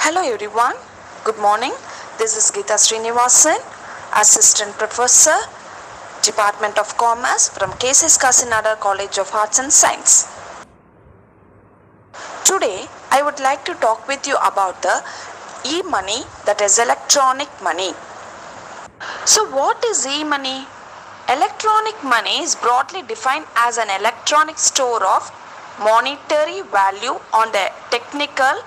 Hello everyone, good morning. This is Geeta Srinivasan, Assistant Professor, Department of Commerce from KCS Kasinada College of Arts and Science. Today, I would like to talk with you about the e-money, that is electronic money. So what is e-money? Electronic money is broadly defined as an electronic store of monetary value on the technical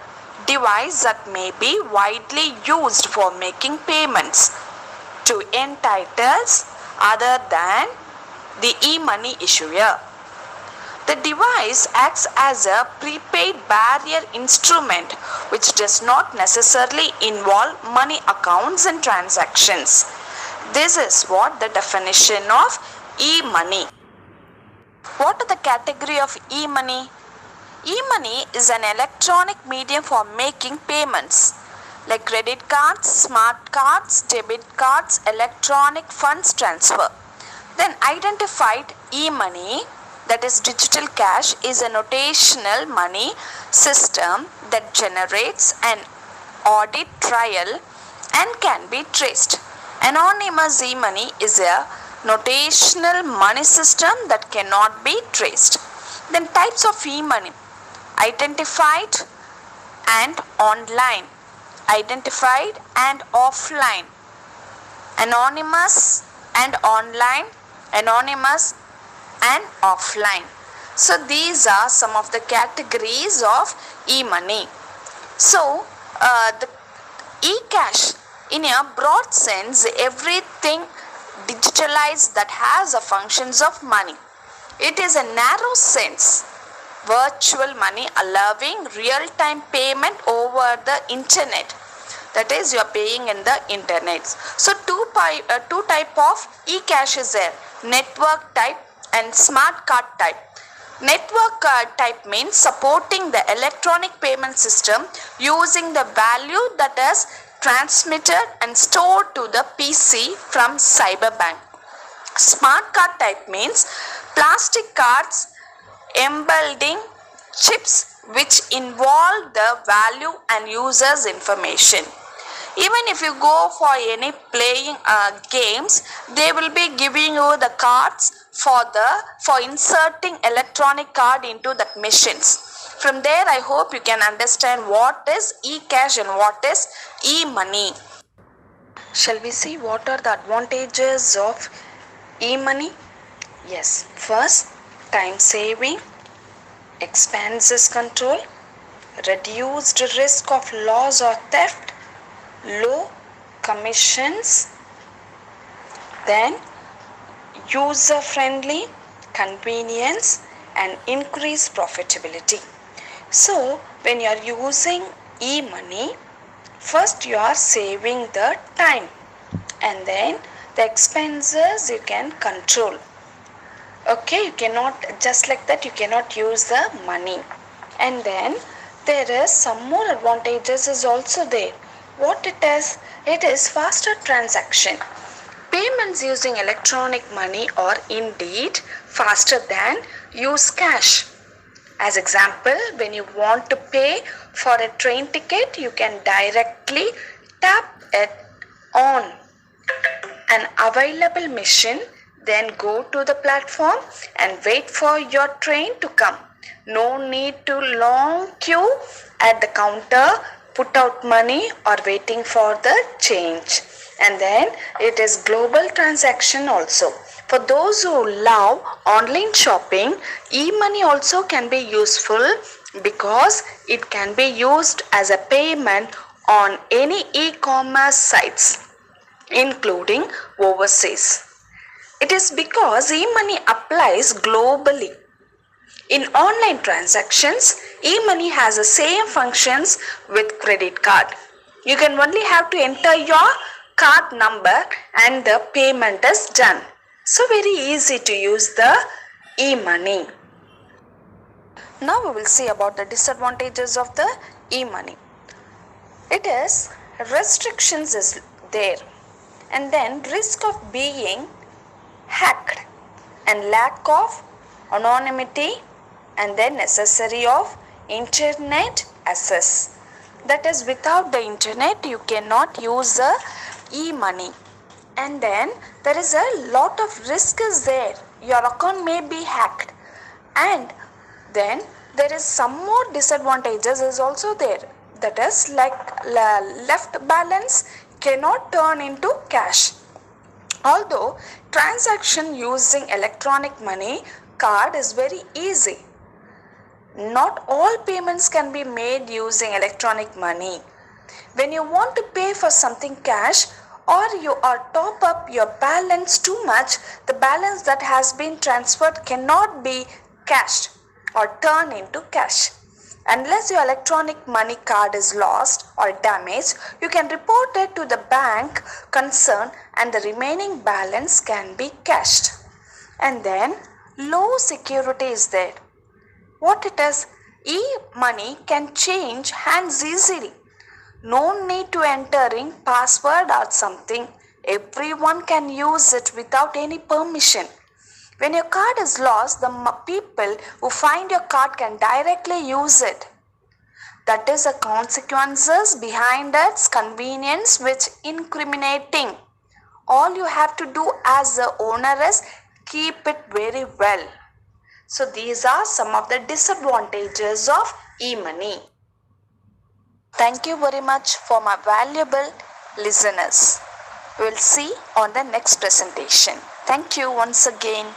device that may be widely used for making payments to entitles other than the e-money issuer. The device acts as a prepaid barrier instrument which does not necessarily involve money accounts and transactions. This is what the definition of e-money. What are the category of e-money? E-money is an electronic medium for making payments like credit cards, smart cards, debit cards, electronic funds transfer. Then identified e-money, that is digital cash, is a notational money system that generates an audit trail and can be traced. Anonymous e-money is a notational money system that cannot be traced. Then types of e-money: identified and online, identified and offline, anonymous and online, anonymous and offline. So these are some of the categories of e-money. So the e-cash, in a broad sense, everything digitalized that has the functions of money. It is a narrow sense virtual money allowing real-time payment over the internet. That is, you are paying in the internet. So two type of e-cash is there: network type and smart card type. Network card type means supporting the electronic payment system using the value that is transmitted and stored to the PC from cyberbank. Smart card type means plastic cards embedding chips which involve the value and user's information. Even if you go for any playing games, they will be giving you the cards for inserting electronic card into that machines. From there, I hope you can understand what is e-cash and what is e-money. Shall we see what are the advantages of e-money? Yes, first, time saving, expenses control, reduced risk of loss or theft, low commissions, then user friendly, convenience and increased profitability. So when you are using e-money, first you are saving the time and then the expenses you can control. Okay, you cannot, just like that, you cannot use the money. And then there is some more advantages is also there. What it is? It is faster transaction. Payments using electronic money are indeed faster than use cash. As example, when you want to pay for a train ticket, you can directly tap it on an available machine, then go to the platform and wait for your train to come. No need to long queue at the counter, put out money or waiting for the change. And then it is global transaction also. For those who love online shopping, e-money also can be useful because it can be used as a payment on any e-commerce sites, including overseas. It is because e-money applies globally. In online transactions, e-money has the same functions with credit card. You can only have to enter your card number and the payment is done. So very easy to use the e-money. Now we will see about the disadvantages of the e-money. It is restrictions is there, and then risk of being hacked and lack of anonymity, and then necessary of internet access. That is, without the internet, you cannot use the e-money. And then there is a lot of risk is there. Your account may be hacked. And then there is some more disadvantages is also there. That is like left balance cannot turn into cash. Although transaction using electronic money card is very easy, not all payments can be made using electronic money. When you want to pay for something cash or you are top up your balance too much, the balance that has been transferred cannot be cashed or turned into cash. Unless your electronic money card is lost or damaged, you can report it to the bank concerned and the remaining balance can be cashed. And then low security is there. What it is, e-money can change hands easily. No need to entering password or something. Everyone can use it without any permission. When your card is lost, the people who find your card can directly use it. That is the consequences behind its convenience which incriminating. All you have to do as the owner is keep it very well. So these are some of the disadvantages of e-money. Thank you very much for my valuable listeners. We'll see on the next presentation. Thank you once again.